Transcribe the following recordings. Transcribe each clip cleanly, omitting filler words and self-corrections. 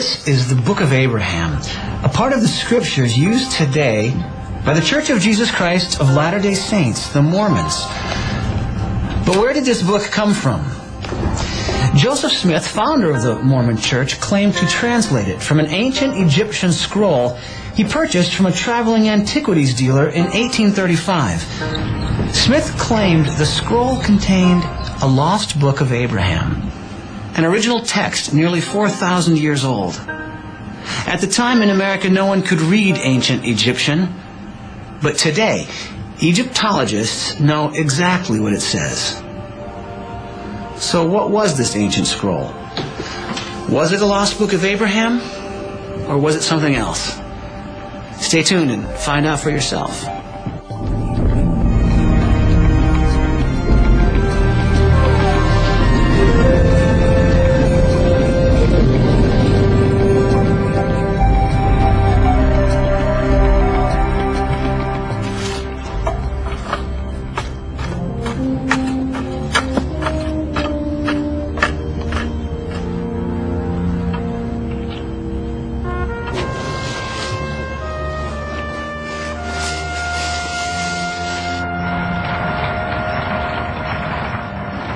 This is the Book of Abraham, a part of the Scriptures used today by the Church of Jesus Christ of Latter-day Saints, the Mormons. But where did this book come from? Joseph Smith, founder of the Mormon Church, claimed to translate it from an ancient Egyptian scroll he purchased from a traveling antiquities dealer in 1835. Smith claimed the scroll contained a lost book of Abraham, an original text nearly 4,000 years old. At the time in America, no one could read ancient Egyptian, but today, Egyptologists know exactly what it says. So what was this ancient scroll? Was it a lost book of Abraham, or was it something else? Stay tuned and find out for yourself.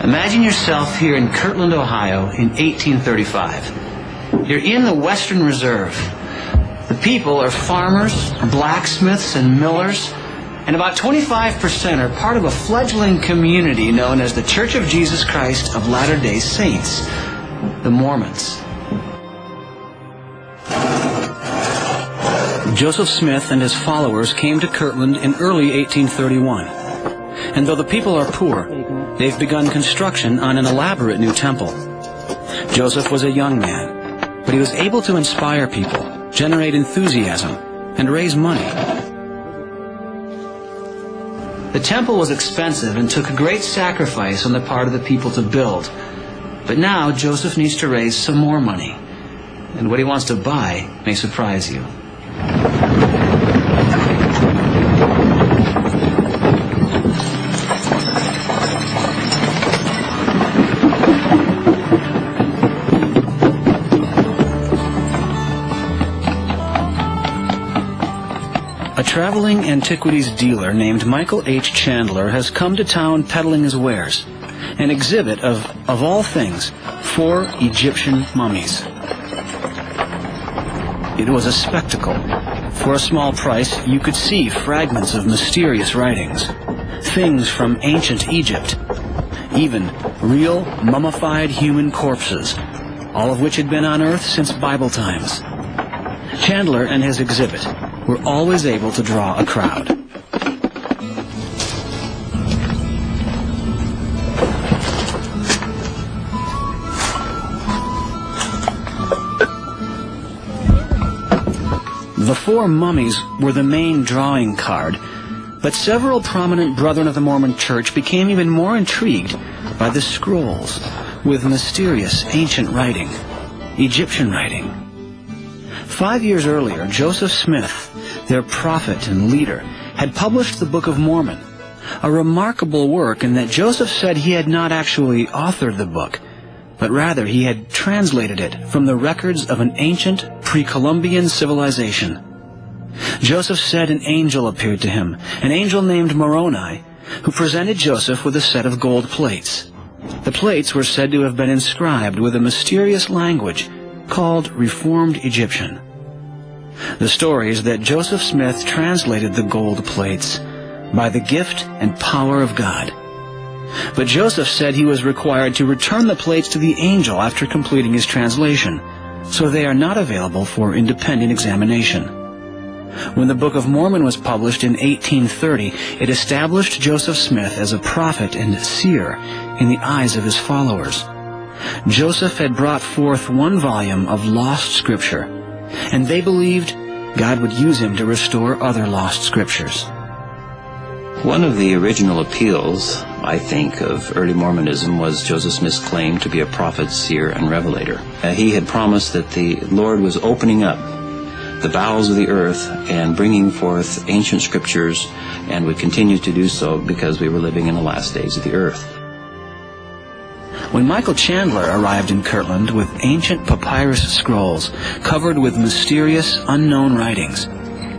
Imagine yourself here in Kirtland, Ohio in 1835. You're in the Western Reserve. The people are farmers, blacksmiths, and millers, and about 25% are part of a fledgling community known as the Church of Jesus Christ of Latter-day Saints, the Mormons. Joseph Smith and his followers came to Kirtland in early 1831. And though the people are poor, they've begun construction on an elaborate new temple. Joseph was a young man, but he was able to inspire people, generate enthusiasm, and raise money. The temple was expensive and took a great sacrifice on the part of the people to build. But now Joseph needs to raise some more money. And what he wants to buy may surprise you. A traveling antiquities dealer named Michael H. Chandler has come to town peddling his wares, an exhibit of all things, 4 Egyptian mummies. It was a spectacle. For a small price, you could see fragments of mysterious writings, things from ancient Egypt, even real mummified human corpses, all of which had been unearthed since Bible times. Chandler and his exhibit were always able to draw a crowd. The 4 mummies were the main drawing card, but several prominent Brethren of the Mormon Church became even more intrigued by the scrolls with mysterious ancient writing, Egyptian writing. 5 years earlier, Joseph Smith, their prophet and leader, had published the Book of Mormon, a remarkable work in that Joseph said he had not actually authored the book, but rather he had translated it from the records of an ancient pre-Columbian civilization. Joseph said an angel appeared to him, an angel named Moroni, who presented Joseph with a set of gold plates. The plates were said to have been inscribed with a mysterious language called Reformed Egyptian. The story is that Joseph Smith translated the gold plates by the gift and power of God. But Joseph said he was required to return the plates to the angel after completing his translation, so they are not available for independent examination. When the Book of Mormon was published in 1830, it established Joseph Smith as a prophet and seer in the eyes of his followers. Joseph had brought forth 1 volume of lost scripture, and they believed God would use him to restore other lost scriptures. One of the original appeals, I think, of early Mormonism was Joseph Smith's claim to be a prophet, seer, and revelator. He had promised that the Lord was opening up the bowels of the earth and bringing forth ancient scriptures, and would continue to do so because we were living in the last days of the earth. When Michael Chandler arrived in Kirtland with ancient papyrus scrolls covered with mysterious, unknown writings,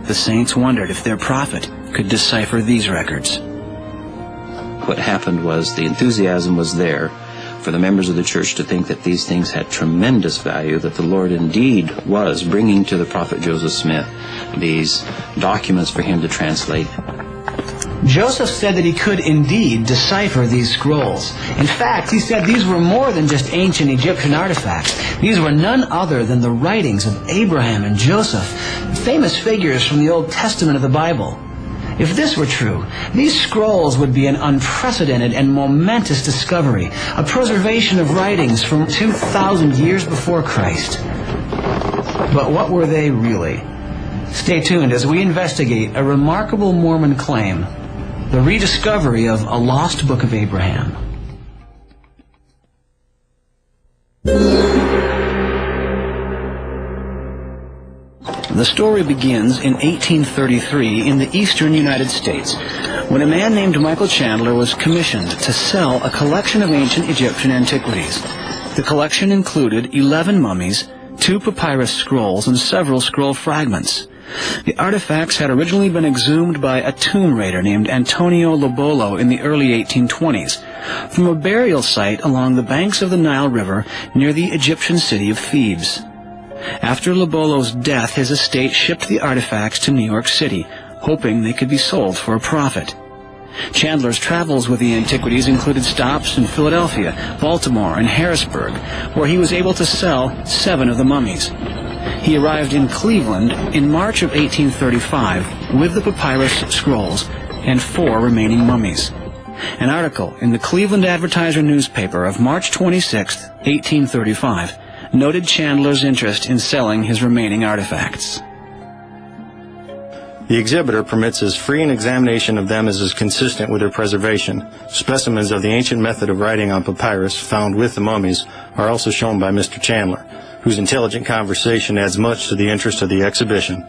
the saints wondered if their prophet could decipher these records. What happened was the enthusiasm was there for the members of the church to think that these things had tremendous value, that the Lord indeed was bringing to the prophet Joseph Smith these documents for him to translate. Joseph said that he could indeed decipher these scrolls. In fact, he said these were more than just ancient Egyptian artifacts. These were none other than the writings of Abraham and Joseph, famous figures from the Old Testament of the Bible. If this were true, these scrolls would be an unprecedented and momentous discovery, a preservation of writings from 2,000 years before Christ. But what were they really? Stay tuned as we investigate a remarkable Mormon claim, the rediscovery of a lost book of Abraham. The story begins in 1833 in the eastern United States, when a man named Michael Chandler was commissioned to sell a collection of ancient Egyptian antiquities. The collection included 11 mummies, 2 papyrus scrolls, and several scroll fragments. The artifacts had originally been exhumed by a tomb raider named Antonio Lobolo in the early 1820s from a burial site along the banks of the Nile River near the Egyptian city of Thebes. After Lobolo's death, his estate shipped the artifacts to New York City, hoping they could be sold for a profit. Chandler's travels with the antiquities included stops in Philadelphia, Baltimore, and Harrisburg, where he was able to sell 7 of the mummies. He arrived in Cleveland in March of 1835 with the papyrus scrolls and 4 remaining mummies. An article in the Cleveland Advertiser newspaper of March 26, 1835, noted Chandler's interest in selling his remaining artifacts. The exhibitor permits as free an examination of them as is consistent with their preservation. Specimens of the ancient method of writing on papyrus found with the mummies are also shown by Mr. Chandler, whose intelligent conversation adds much to the interest of the exhibition.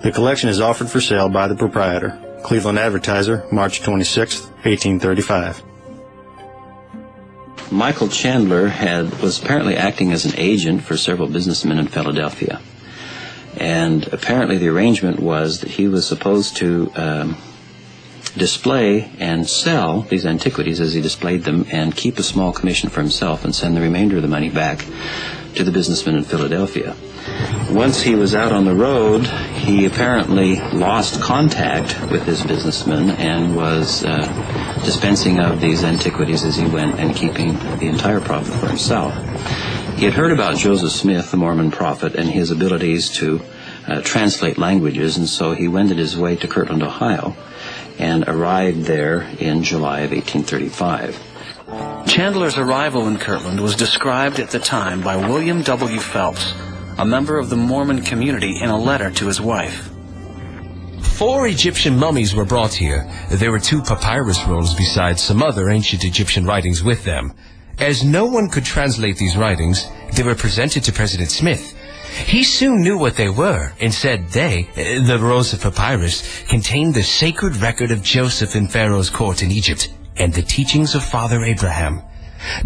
The collection is offered for sale by the proprietor. Cleveland Advertiser, March 26, 1835. Michael Chandler was apparently acting as an agent for several businessmen in Philadelphia. And apparently the arrangement was that he was supposed to display and sell these antiquities as he displayed them and keep a small commission for himself and send the remainder of the money back to the businessmen in Philadelphia. Once he was out on the road, he apparently lost contact with his businessmen and was dispensing of these antiquities as he went and keeping the entire profit for himself. He had heard about Joseph Smith, the Mormon prophet, and his abilities to translate languages, and so he wended his way to Kirtland, Ohio, and arrived there in July of 1835. Chandler's arrival in Kirtland was described at the time by William W. Phelps, a member of the Mormon community, in a letter to his wife. 4 Egyptian mummies were brought here. There were 2 papyrus rolls besides some other ancient Egyptian writings with them. As no one could translate these writings, they were presented to President Smith. He soon knew what they were and said the rolls of papyrus, contained the sacred record of Joseph in Pharaoh's court in Egypt and the teachings of Father Abraham.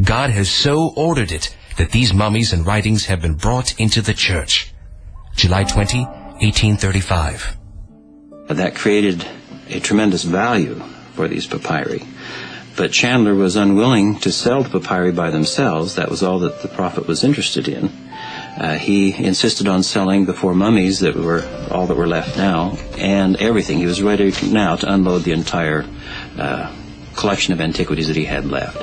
God has so ordered it that these mummies and writings have been brought into the church. July 20, 1835. That created a tremendous value for these papyri. But Chandler was unwilling to sell the papyri by themselves. That was all that the prophet was interested in. He insisted on selling the 4 mummies that were all that were left now, and everything. He was ready now to unload the entire collection of antiquities that he had left.